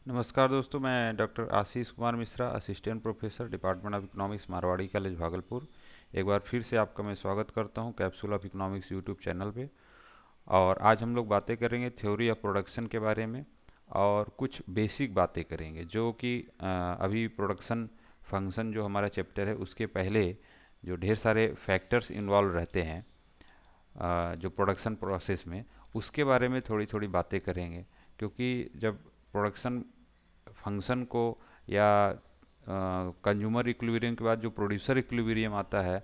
नमस्कार दोस्तों, मैं doctor Ashish Kumar Mishra, assistant professor, department of economics, Marwari college, Bhagalpur. एक बार फिर से आपका मैं स्वागत करता हूं capsule of economics YouTube channel पे। और आज हम लोग बातें करेंगे थ्योरी ऑफ प्रोडक्शन के बारे में और कुछ बेसिक बातें करेंगे जो कि अभी प्रोडक्शन फंक्शन जो हमारा चैप्टर है उसके पहले जो ढेर सारे फैक्टर्स इन्वॉल्व रहते हैं जो प्रोडक्शन प्रोसेस में, उसके बारे में थोड़ी थोड़ी बातें करेंगे। क्योंकि जब प्रोडक्शन फंक्शन को या कंज्यूमर इक्विलिब्रियम के बाद जो प्रोड्यूसर इक्विलिब्रियम आता है,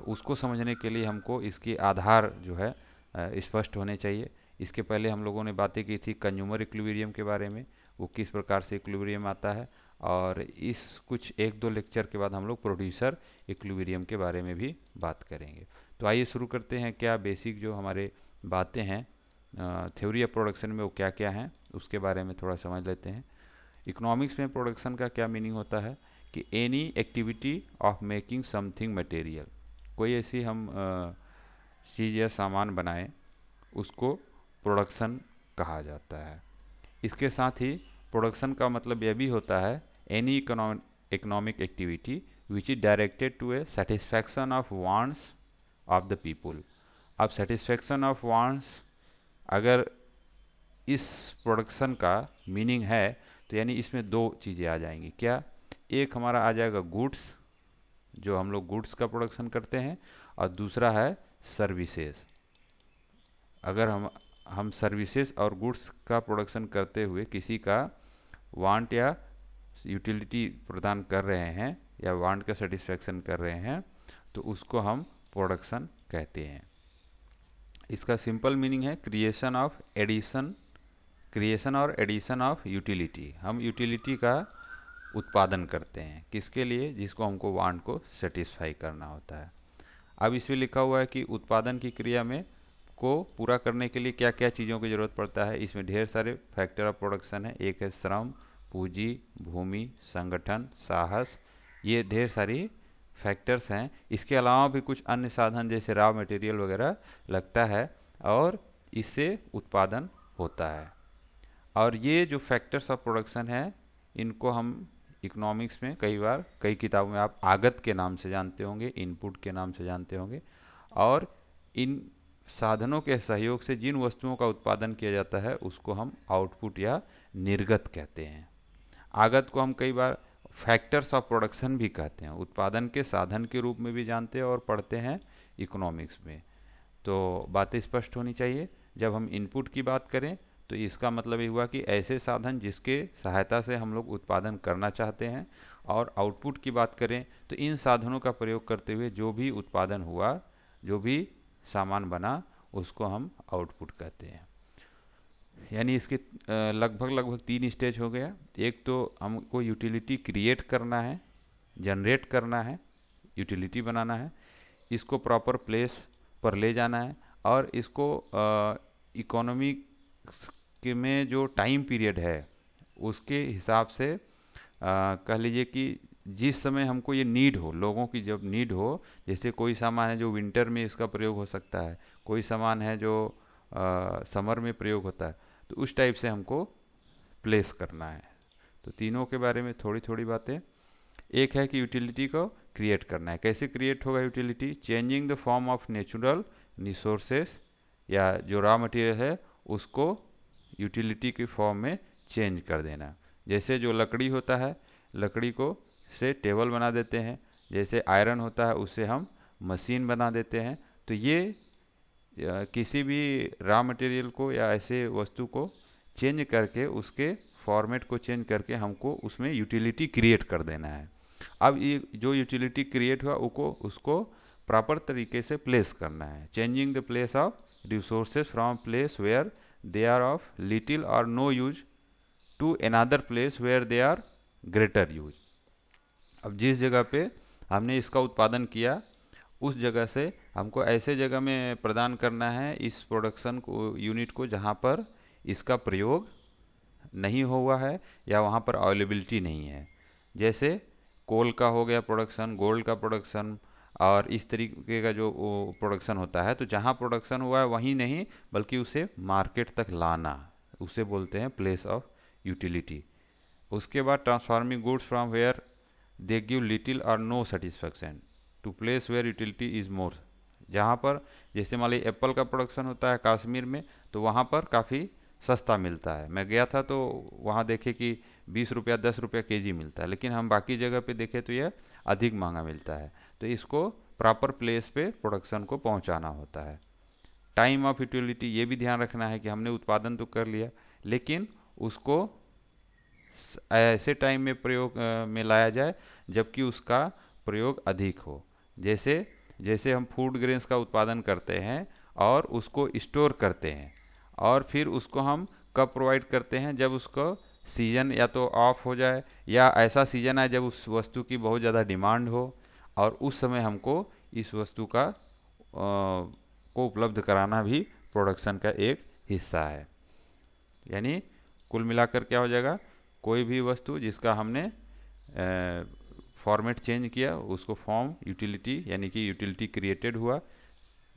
उसको समझने के लिए हमको इसके आधार जो है स्पष्ट होने चाहिए। इसके पहले हम लोगों ने बातें की थी कंज्यूमर इक्विलिब्रियम के बारे में, वो किस प्रकार से इक्विलिब्रियम आता है। और इस कुछ एक दो लेक्चर के बाद हम लोग प्रोड्यूसर इक्विलिब्रियम के बारे में भी बात करेंगे। तो आइए शुरू करते हैं। क्या बेसिक जो हमारे बातें हैं थ्योरी ऑफ प्रोडक्शन में वो क्या क्या हैं, उसके बारे में थोड़ा समझ लेते हैं। इकोनॉमिक्स में प्रोडक्शन का क्या मीनिंग होता है कि any activity of making something material, कोई ऐसी हम चीज़ या सामान बनाएं, उसको प्रोडक्शन कहा जाता है। इसके साथ ही प्रोडक्शन का मतलब यह भी होता है any economic activity which is directed to a satisfaction of wants of the people. अब सेटिस्फैक्शन ऑफ वांट्स अगर इस प्रोडक्शन का मीनिंग है तो यानी इसमें दो चीज़ें आ जाएंगी। क्या? एक हमारा आ जाएगा गुड्स, जो हम लोग गुड्स का प्रोडक्शन करते हैं, और दूसरा है सर्विसेज। अगर हम सर्विसेज और गुड्स का प्रोडक्शन करते हुए किसी का वांट या यूटिलिटी प्रदान कर रहे हैं या वांट का सेटिस्फैक्शन कर रहे हैं, तो उसको हम प्रोडक्शन कहते हैं। इसका सिंपल मीनिंग है क्रिएशन और एडिशन ऑफ यूटिलिटी। हम यूटिलिटी का उत्पादन करते हैं किसके लिए? जिसको हमको वांट को सेटिस्फाई करना होता है। अब इसमें लिखा हुआ है कि उत्पादन की क्रिया में को पूरा करने के लिए क्या क्या चीज़ों की ज़रूरत पड़ता है। इसमें ढेर सारे फैक्टर ऑफ प्रोडक्शन है। एक है श्रम, पूंजी, भूमि, संगठन, साहस। ये ढेर सारी फैक्टर्स हैं। इसके अलावा भी कुछ अन्य साधन जैसे रॉ मटेरियल वगैरह लगता है और इससे उत्पादन होता है। और ये जो फैक्टर्स ऑफ प्रोडक्शन है, इनको हम इकोनॉमिक्स में कई बार कई किताबों में आप आगत के नाम से जानते होंगे, इनपुट के नाम से जानते होंगे। और इन साधनों के सहयोग से जिन वस्तुओं का उत्पादन किया जाता है उसको हम आउटपुट या निर्गत कहते हैं। आगत को हम कई बार फैक्टर्स ऑफ प्रोडक्शन भी कहते हैं, उत्पादन के साधन के रूप में भी जानते हैं और पढ़ते हैं इकोनॉमिक्स में। तो बातें स्पष्ट होनी चाहिए। जब हम इनपुट की बात करें तो इसका मतलब ये हुआ कि ऐसे साधन जिसके सहायता से हम लोग उत्पादन करना चाहते हैं। और आउटपुट की बात करें तो इन साधनों का प्रयोग करते हुए जो भी उत्पादन हुआ, जो भी सामान बना, उसको हम आउटपुट कहते हैं। यानी इसके लगभग लगभग तीन स्टेज हो गया। एक तो हमको यूटिलिटी क्रिएट करना है, जनरेट करना है, यूटिलिटी बनाना है, इसको प्रॉपर प्लेस पर ले जाना है, और इसको इकोनॉमी के में जो टाइम पीरियड है उसके हिसाब से कह लीजिए कि जिस समय हमको ये नीड हो, लोगों की जब नीड हो, जैसे कोई सामान है जो विंटर में इसका प्रयोग हो सकता है, कोई सामान है जो समर में प्रयोग होता है, तो उस टाइप से हमको प्लेस करना है। तो तीनों के बारे में थोड़ी थोड़ी बातें। एक है कि यूटिलिटी को क्रिएट करना है। कैसे क्रिएट होगा utility? Changing the form of natural resources, या जो रॉ मटेरियल है उसको यूटिलिटी की फॉर्म में चेंज कर देना। जैसे जो लकड़ी होता है, लकड़ी को से टेबल बना देते हैं, जैसे आयरन होता है उससे हम मशीन बना देते हैं। तो ये किसी भी रॉ मटेरियल को या ऐसे वस्तु को चेंज करके, उसके फॉर्मेट को चेंज करके हमको उसमें यूटिलिटी क्रिएट कर देना है। अब ये जो यूटिलिटी क्रिएट हुआ उसको प्रॉपर तरीके से प्लेस करना है। Changing the place of resources from place where they are of little और no use to another place where they are greater use. अब जिस जगह पे हमने इसका उत्पादन किया, उस जगह से हमको ऐसे जगह में प्रदान करना है इस प्रोडक्शन को, यूनिट को, जहाँ पर इसका प्रयोग नहीं हुआ है या वहाँ पर अवेलेबिलिटी नहीं है। जैसे कोल का हो गया प्रोडक्शन, गोल्ड का प्रोडक्शन, और इस तरीके का जो प्रोडक्शन होता है, तो जहाँ प्रोडक्शन हुआ है वहीं नहीं बल्कि उसे मार्केट तक लाना, उसे बोलते हैं प्लेस ऑफ यूटिलिटी। उसके बाद transforming goods from where they give little और no satisfaction to place where utility is more. जहाँ पर जैसे मान लीजिए एप्पल का प्रोडक्शन होता है कश्मीर में, तो वहाँ पर काफ़ी सस्ता मिलता है। मैं गया था तो वहाँ देखे कि 20 रुपया 10 रुपया केजी मिलता है, लेकिन हम बाकी जगह पे देखें तो यह अधिक महंगा मिलता है। तो इसको प्रॉपर प्लेस पे प्रोडक्शन को पहुँचाना होता है। टाइम ऑफ यूटिलिटी ये भी ध्यान रखना है कि हमने उत्पादन तो कर लिया, लेकिन उसको ऐसे टाइम में प्रयोग में लाया जाए जबकि उसका प्रयोग अधिक हो। जैसे जैसे हम फूड ग्रेन्स का उत्पादन करते हैं और उसको स्टोर करते हैं, और फिर उसको हम कब प्रोवाइड करते हैं, जब उसको सीजन या तो ऑफ हो जाए या ऐसा सीजन आए जब उस वस्तु की बहुत ज़्यादा डिमांड हो, और उस समय हमको इस वस्तु का को उपलब्ध कराना भी प्रोडक्शन का एक हिस्सा है। यानी कुल मिलाकर क्या हो जाएगा, कोई भी वस्तु जिसका हमने फॉर्मेट चेंज किया उसको फॉर्म यूटिलिटी, यानी कि यूटिलिटी क्रिएटेड हुआ।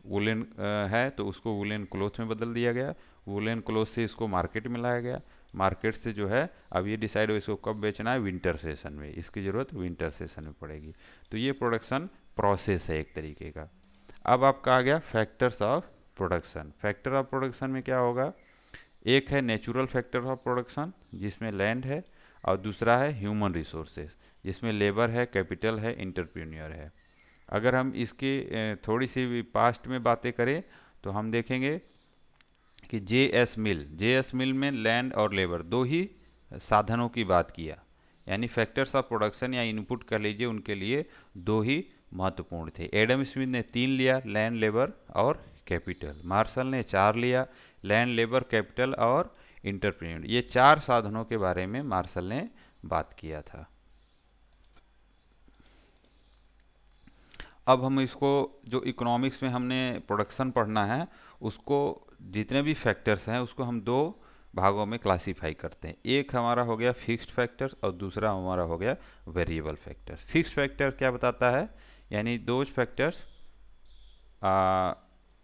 वुलन है तो उसको वुलन क्लोथ में बदल दिया गया, वुलन क्लोथ से इसको मार्केट में लाया गया, मार्केट से जो है अब ये डिसाइड हो इसको कब बेचना है, विंटर सेशन में, इसकी ज़रूरत विंटर सेशन में पड़ेगी। तो ये प्रोडक्शन प्रोसेस है एक तरीके का। अब आपका आ गया factors of production. Factor of production में क्या होगा, एक है नेचुरल फैक्टर ऑफ प्रोडक्शन जिसमें लैंड है, और दूसरा है ह्यूमन रिसोर्सेज जिसमें लेबर है, कैपिटल है, इंटरप्रेन्योर है। अगर हम इसकी थोड़ी सी भी पास्ट में बातें करें तो हम देखेंगे कि जे एस मिल में लैंड और लेबर दो ही साधनों की बात किया, यानी फैक्टर्स ऑफ प्रोडक्शन या इनपुट कह लीजिए, उनके लिए दो ही महत्वपूर्ण थे। एडम स्मिथ ने 3 लिया, लैंड, लेबर और कैपिटल। मार्शल ने 4 लिया, लैंड, लेबर, कैपिटल और इंटरप्रेन्योर। ये 4 साधनों के बारे में मार्शल ने बात किया था। अब हम इसको जो इकोनॉमिक्स में हमने प्रोडक्शन पढ़ना है, उसको जितने भी फैक्टर्स हैं उसको हम 2 भागों में क्लासीफाई करते हैं। एक हमारा हो गया फिक्स्ड फैक्टर्स और दूसरा हमारा हो गया वेरिएबल फैक्टर्स। फिक्स्ड फैक्टर क्या बताता है, यानी those factors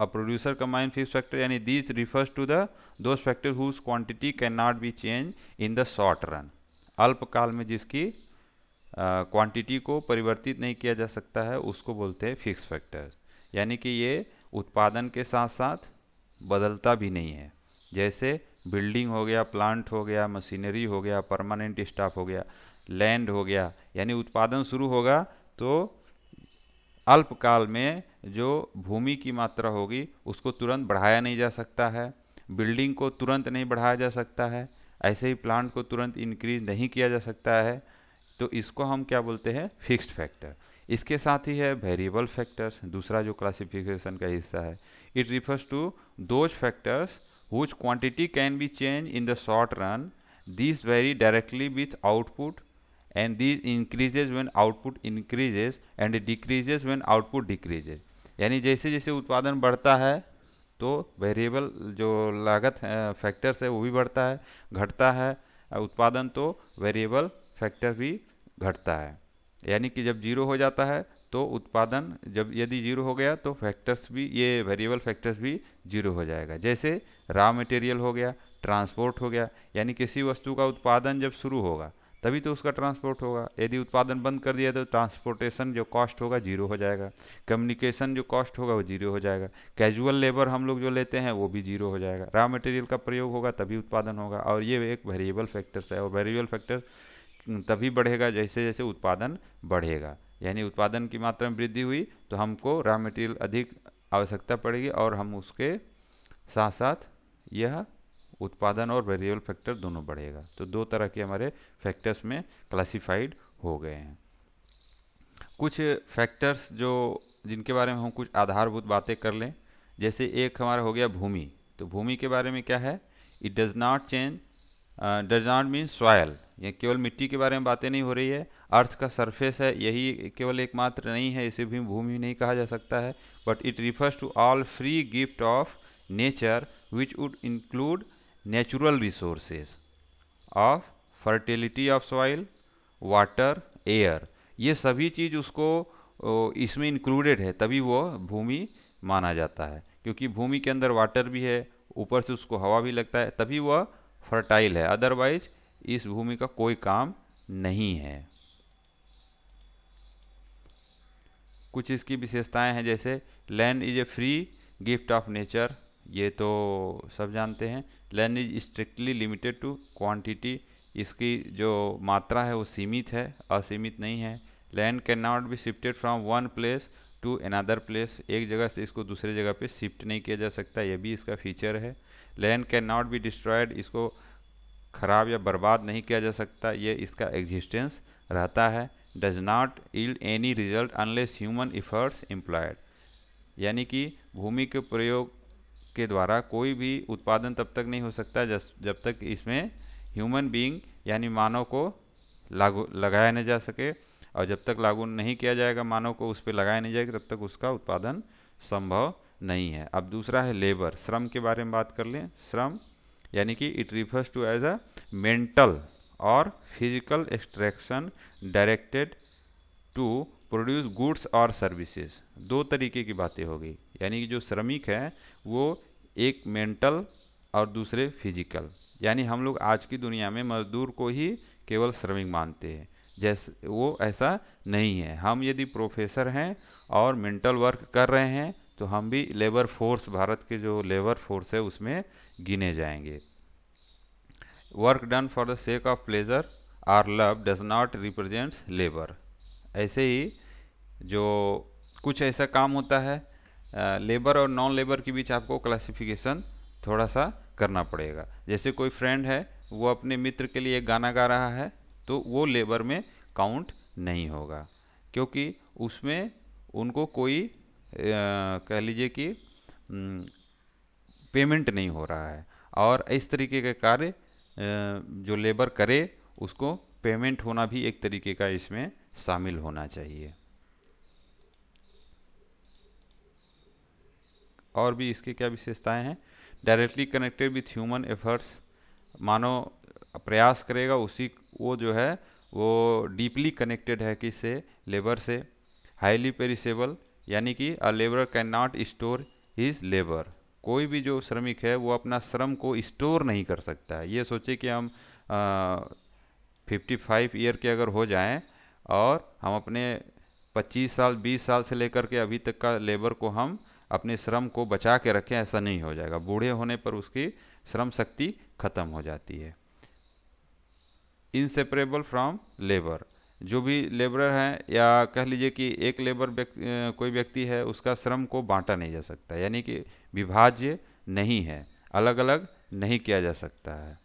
a producer combine fixed factor, यानी these refers to the those factors whose quantity cannot be changed in the short run। अल्पकाल में जिसकी क्वांटिटी को परिवर्तित नहीं किया जा सकता है उसको बोलते हैं फिक्स फैक्टर। यानी कि ये उत्पादन के साथ साथ बदलता भी नहीं है। जैसे बिल्डिंग हो गया, प्लांट हो गया, मशीनरी हो गया, परमानेंट स्टाफ हो गया, लैंड हो गया, यानी उत्पादन शुरू होगा तो अल्पकाल में जो भूमि की मात्रा होगी उसको तुरंत बढ़ाया नहीं जा सकता है, बिल्डिंग को तुरंत नहीं बढ़ाया जा सकता है, ऐसे ही प्लांट को तुरंत इंक्रीज नहीं किया जा सकता है। तो इसको हम क्या बोलते हैं, फिक्स्ड फैक्टर। इसके साथ ही है वेरिएबल फैक्टर्स, दूसरा जो क्लासिफिकेशन का हिस्सा है। It refers to those factors whose quantity can be change in the short run, this very directly with output and these increases when output increases and decreases when output decreases। यानी जैसे जैसे उत्पादन बढ़ता है तो वेरिएबल जो लागत factors है वो भी बढ़ता है, घटता है उत्पादन तो वेरिएबल फैक्टर भी घटता है। यानी कि जब जीरो हो जाता है तो उत्पादन, जब यदि जीरो हो गया तो फैक्टर्स भी, ये वेरिएबल फैक्टर्स भी जीरो हो जाएगा। जैसे रॉ मटेरियल हो गया, ट्रांसपोर्ट हो गया, यानी किसी वस्तु का उत्पादन जब शुरू होगा तभी तो उसका ट्रांसपोर्ट होगा। यदि उत्पादन बंद कर दिया तो ट्रांसपोर्टेशन जो कॉस्ट होगा जीरो हो जाएगा, कम्युनिकेशन जो कॉस्ट होगा वो जीरो हो जाएगा, कैजुअल लेबर हम लोग जो लेते हैं वो भी जीरो हो जाएगा, रॉ मटेरियल का प्रयोग होगा तभी उत्पादन होगा। और ये एक वेरिएबल फैक्टर्स है, और वेरिएबल फैक्टर तभी बढ़ेगा जैसे जैसे उत्पादन बढ़ेगा। यानी उत्पादन की मात्रा में वृद्धि हुई तो हमको रॉ मटेरियल अधिक आवश्यकता पड़ेगी, और हम उसके साथ साथ यह उत्पादन और वेरिएबल फैक्टर दोनों बढ़ेगा। तो 2 तरह के हमारे फैक्टर्स में क्लासिफाइड हो गए हैं। कुछ फैक्टर्स जो जिनके बारे में हम कुछ आधारभूत बातें कर लें, जैसे एक हमारा हो गया भूमि। तो भूमि के बारे में क्या है, it does not mean soil. ये केवल मिट्टी के बारे में बातें नहीं हो रही है, अर्थ का सरफेस है यही केवल एकमात्र नहीं है, इसे भी भूमि नहीं कहा जा सकता है। But it refers to all free gift of nature which would include natural resources of fertility of soil, water, air. ये सभी चीज़ उसको इसमें इंक्लूडेड है, तभी वो भूमि माना जाता है। क्योंकि भूमि के अंदर वाटर भी है, ऊपर से उसको हवा भी लगता है, तभी वह फर्टाइल है। अदरवाइज इस भूमि का कोई काम नहीं है। कुछ इसकी विशेषताएं हैं, जैसे land is a free gift of nature, ये तो सब जानते हैं। Land is strictly limited to quantity, इसकी जो मात्रा है वो सीमित है, असीमित नहीं है। Land can not be shifted from one place to another place, एक जगह से इसको दूसरे जगह पे शिफ्ट नहीं किया जा सकता, यह भी इसका फीचर है। Land can not be destroyed, इसको खराब या बर्बाद नहीं किया जा सकता, ये इसका एग्जिस्टेंस रहता है। Does not yield any result unless human efforts employed, यानी कि भूमि के प्रयोग के द्वारा कोई भी उत्पादन तब तक नहीं हो सकता जब तक इसमें ह्यूमन बीइंग यानी मानव को लागू लगाया नहीं जा सके, और जब तक लागू नहीं किया जाएगा, मानव को उस पर लगाया नहीं जाएगा, तब तक उसका उत्पादन संभव नहीं है। अब दूसरा है लेबर, श्रम के बारे में बात कर लें। श्रम यानी कि it refers to as a mental और physical extraction directed to produce goods और सर्विसेज। दो तरीके की बातें हो गई, यानी कि जो श्रमिक है वो एक मेंटल और दूसरे फिजिकल, यानी हम लोग आज की दुनिया में मजदूर को ही केवल श्रमिक मानते हैं, जैसे वो ऐसा नहीं है। हम यदि प्रोफेसर हैं और मेंटल वर्क कर रहे हैं तो हम भी लेबर फोर्स, भारत के जो लेबर फोर्स है उसमें गिने जाएंगे। Work done for the sake of pleasure or love does not represents labour. ऐसे ही जो कुछ ऐसा काम होता है, लेबर और नॉन लेबर के बीच आपको क्लासिफिकेशन थोड़ा सा करना पड़ेगा। जैसे कोई फ्रेंड है, वो अपने मित्र के लिए गाना गा रहा है, तो वो लेबर में काउंट नहीं होगा, क्योंकि उसमें उनको कोई कह लीजिए कि पेमेंट नहीं हो रहा है, और इस तरीके के कार्य जो लेबर करे उसको पेमेंट होना भी एक तरीके का इसमें शामिल होना चाहिए। और भी इसकी क्या विशेषताएं हैं? Directly connected with human efforts, मानव प्रयास करेगा उसी, वो जो है वो डीपली कनेक्टेड है किससे? लेबर से। हाईली पेरिसेबल, यानी कि अ labour can not store his labour, कोई भी जो श्रमिक है वो अपना श्रम को स्टोर नहीं कर सकता है। ये सोचे कि हम 55 ईयर के अगर हो जाएं और हम अपने 25 साल 20 साल से लेकर के अभी तक का लेबर को हम अपने श्रम को बचा के रखें, ऐसा नहीं हो जाएगा। बूढ़े होने पर उसकी श्रम शक्ति खत्म हो जाती है। इनसेपरेबल फ्रॉम लेबर, जो भी लेबरर हैं या कह लीजिए कि एक लेबर कोई व्यक्ति है, उसका श्रम को बांटा नहीं जा सकता, यानी कि विभाज्य नहीं है, अलग अलग नहीं किया जा सकता है।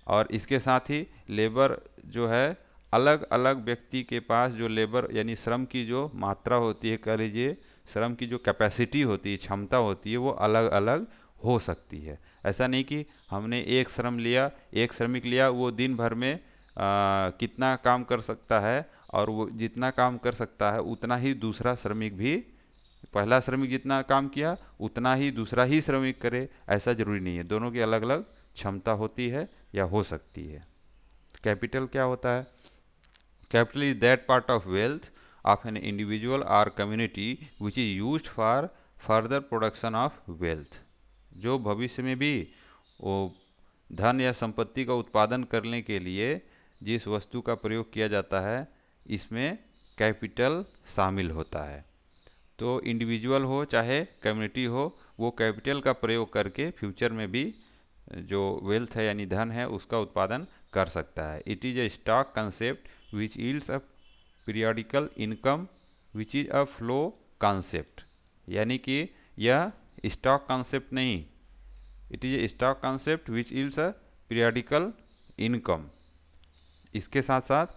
और इसके साथ ही लेबर जो है, अलग अलग व्यक्ति के पास जो लेबर यानी श्रम की जो मात्रा होती है, कह लीजिए श्रम की जो कैपेसिटी होती है, क्षमता होती है, वो अलग अलग हो सकती है। ऐसा नहीं कि हमने एक श्रम लिया, एक श्रमिक लिया, वो दिन भर में कितना काम कर सकता है, और वो जितना काम कर सकता है उतना ही दूसरा श्रमिक भी, पहला श्रमिक जितना काम किया उतना ही दूसरा ही श्रमिक करे, ऐसा जरूरी नहीं है। दोनों की अलग अलग क्षमता होती है या हो सकती है। कैपिटल क्या होता है? Capital is that part of wealth of an individual और community which is used for further production of wealth, जो भविष्य में भी वो धन या संपत्ति का उत्पादन करने के लिए जिस वस्तु का प्रयोग किया जाता है, इसमें कैपिटल शामिल होता है। तो इंडिविजुअल हो चाहे कम्युनिटी हो, वो कैपिटल का प्रयोग करके फ्यूचर में भी जो वेल्थ है यानी धन है उसका उत्पादन कर सकता है। It is a stock concept which yields a periodical income which is a flow concept, यानी कि यह स्टॉक कॉन्सेप्ट नहीं, it is a stock concept which yields a periodical income. इसके साथ साथ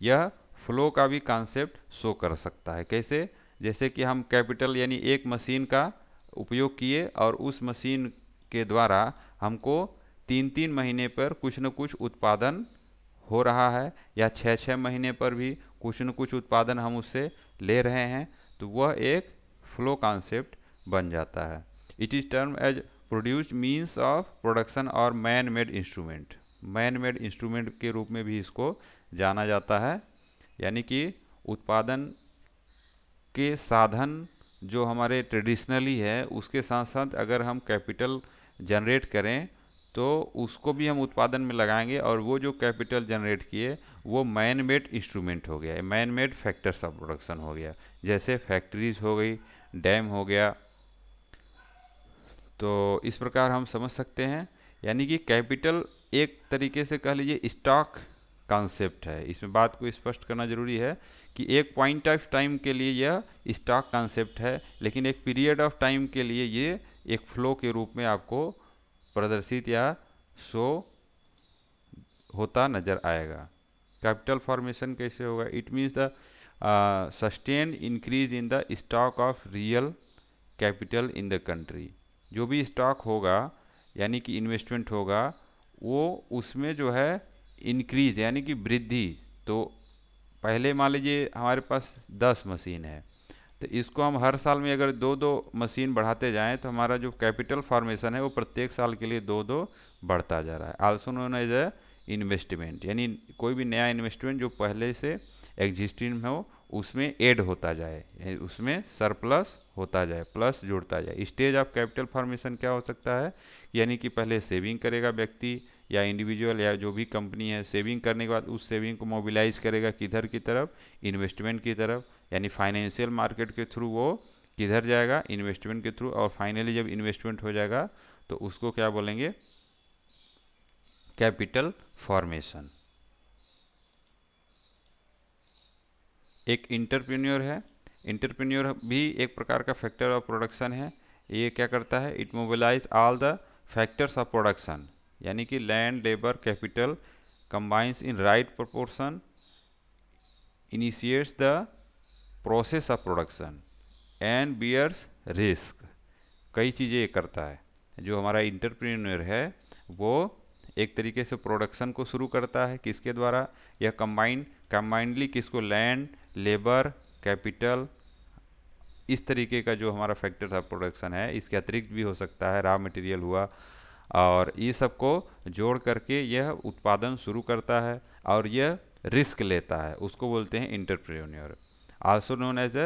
यह फ्लो का भी कॉन्सेप्ट शो कर सकता है। कैसे? जैसे कि हम कैपिटल यानी एक मशीन का उपयोग किए और उस मशीन के द्वारा हमको 3-3 महीने पर कुछ न कुछ उत्पादन हो रहा है, या 6-6 महीने पर भी कुछ न कुछ उत्पादन हम उससे ले रहे हैं, तो वह एक फ्लो कॉन्सेप्ट बन जाता है। It is term as produced means of production और man made instrument, man made instrument के रूप में भी इसको जाना जाता है, यानी कि उत्पादन के साधन जो हमारे ट्रेडिशनली है उसके साथ साथ अगर हम कैपिटल जनरेट करें तो उसको भी हम उत्पादन में लगाएंगे, और वो जो कैपिटल जनरेट किए वो मैन मेड इंस्ट्रूमेंट हो गया, man made factors of production हो गया, जैसे फैक्ट्रीज हो गई, डैम हो गया। तो इस प्रकार हम समझ सकते हैं, यानी कि कैपिटल एक तरीके से कह लीजिए स्टॉक कॉन्सेप्ट है। इसमें बात को स्पष्ट करना जरूरी है कि एक पॉइंट ऑफ टाइम के लिए यह स्टॉक कॉन्सेप्ट है, लेकिन एक पीरियड ऑफ टाइम के लिए ये एक फ्लो के रूप में आपको प्रदर्शित या शो होता नजर आएगा। कैपिटल फॉर्मेशन कैसे होगा? It means the sustain increase in the stock of real capital in the country. जो भी स्टॉक होगा यानी कि इन्वेस्टमेंट होगा, वो उसमें जो है इंक्रीज यानी कि वृद्धि। तो पहले मान लीजिए हमारे पास 10 मशीन है, तो इसको हम हर साल में अगर 2-2 मशीन बढ़ाते जाएं तो हमारा जो कैपिटल फॉर्मेशन है वो प्रत्येक साल के लिए 2-2 बढ़ता जा रहा है। Also known as a investment, यानी कोई भी नया इन्वेस्टमेंट जो पहले से एग्जिस्टिंग में हो उसमें ऐड होता जाए, उसमें सरप्लस होता जाए, प्लस जुड़ता जाए। स्टेज ऑफ कैपिटल फॉर्मेशन क्या हो सकता है? यानी कि पहले सेविंग करेगा व्यक्ति या इंडिविजुअल या जो भी कंपनी है, सेविंग करने के बाद उस सेविंग को मोबिलाइज करेगा किधर की तरफ? इन्वेस्टमेंट की तरफ, यानी फाइनेंशियल मार्केट के थ्रू वो किधर जाएगा? इन्वेस्टमेंट के थ्रू। और फाइनली जब इन्वेस्टमेंट हो जाएगा तो उसको क्या बोलेंगे? Capital formation. एक इंटरप्रेन्योर है, इंटरप्रेन्योर भी एक प्रकार का फैक्टर ऑफ प्रोडक्शन है। ये क्या करता है? It mobilize all the factors of production, यानी कि land, labour, capital combines in right proportion, initiates the process of production and bears risk. कई चीज़ें ये करता है। जो हमारा इंटरप्रेन्योर है वो एक तरीके से प्रोडक्शन को शुरू करता है, किसके द्वारा? यह कंबाइंडली किसको? लैंड, लेबर, कैपिटल, इस तरीके का जो हमारा फैक्टर ऑफ प्रोडक्शन है, इसके अतिरिक्त भी हो सकता है, रॉ मटेरियल हुआ, और ये सबको जोड़ करके यह उत्पादन शुरू करता है और यह रिस्क लेता है, उसको बोलते हैं entrepreneur. Also known as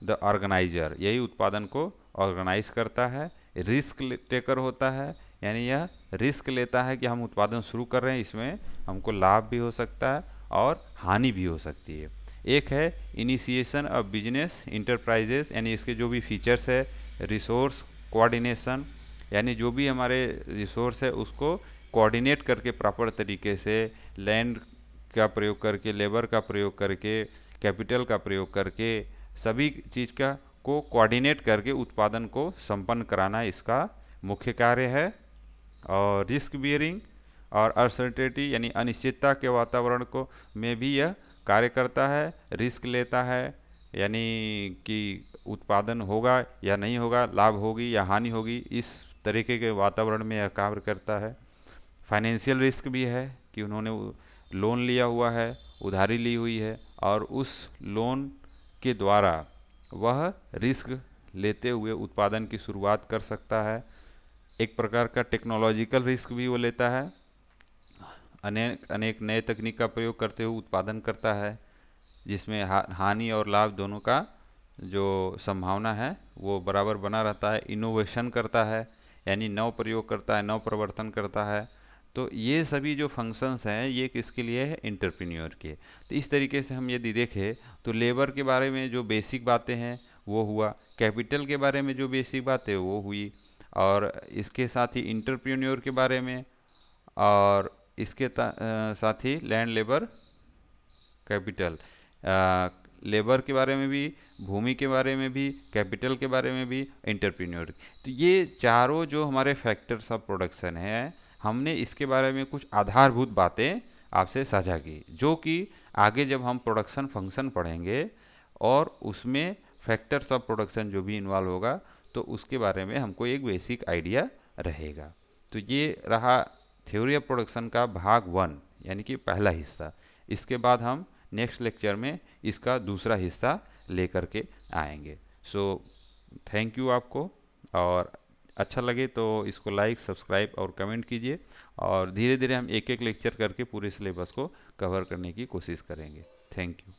the organiser, यही उत्पादन को ऑर्गेनाइज करता है। रिस्क टेकर होता है, यानी यह रिस्क लेता है कि हम उत्पादन शुरू कर रहे हैं, इसमें हमको लाभ भी हो सकता है और हानि भी हो सकती है। एक है इनिशिएशन ऑफ बिजनेस इंटरप्राइजेस, यानी इसके जो भी फीचर्स है, रिसोर्स कोऑर्डिनेशन, यानी जो भी हमारे रिसोर्स है उसको कोऑर्डिनेट करके प्रॉपर तरीके से लैंड का प्रयोग करके, लेबर का प्रयोग करके, कैपिटल का प्रयोग करके, सभी चीज़ का को कोऑर्डिनेट करके उत्पादन को संपन्न कराना इसका मुख्य कार्य है। और रिस्क बियरिंग और अनसर्टेनिटी, यानी अनिश्चितता के वातावरण को में भी यह कार्य करता है, रिस्क लेता है, यानी कि उत्पादन होगा या नहीं होगा, लाभ होगी या हानि होगी, इस तरीके के वातावरण में यह कार्य करता है। फाइनेंशियल रिस्क भी है कि उन्होंने लोन लिया हुआ है, उधारी ली हुई है, और उस लोन के द्वारा वह रिस्क लेते हुए उत्पादन की शुरुआत कर सकता है। एक प्रकार का टेक्नोलॉजिकल रिस्क भी वो लेता है, अनेक नए तकनीक का प्रयोग करते हुए उत्पादन करता है, जिसमें हानि और लाभ दोनों का जो संभावना है वो बराबर बना रहता है। इनोवेशन करता है, यानी नव प्रयोग करता है, नव प्रवर्तन करता है। तो ये सभी जो फंक्शंस हैं ये किसके लिए है? इंटरप्रेन्योर के। तो इस तरीके से हम यदि देखें तो लेबर के बारे में जो बेसिक बातें हैं वो हुआ, कैपिटल के बारे में जो बेसिक बातें वो हुई, और इसके साथ ही इंटरप्रेन्योर के बारे में, और इसके साथ ही लैंड, लेबर, कैपिटल, लेबर के बारे में भी, भूमि के बारे में भी, कैपिटल के बारे में भी, इंटरप्रेन्योर। तो ये चारों जो हमारे फैक्टर्स ऑफ प्रोडक्शन है, हमने इसके बारे में कुछ आधारभूत बातें आपसे साझा की, जो कि आगे जब हम प्रोडक्शन फंक्शन पढ़ेंगे और उसमें फैक्टर्स ऑफ प्रोडक्शन जो भी इन्वॉल्व होगा तो उसके बारे में हमको एक बेसिक आइडिया रहेगा। तो ये रहा थ्योरी ऑफ प्रोडक्शन का भाग 1, यानी कि पहला हिस्सा। इसके बाद हम नेक्स्ट लेक्चर में इसका दूसरा हिस्सा लेकर के आएंगे। सो थैंक यू आपको, और अच्छा लगे तो इसको लाइक, सब्सक्राइब और कमेंट कीजिए, और धीरे धीरे हम एक एक लेक्चर करके पूरे सिलेबस को कवर करने की कोशिश करेंगे। Thank you.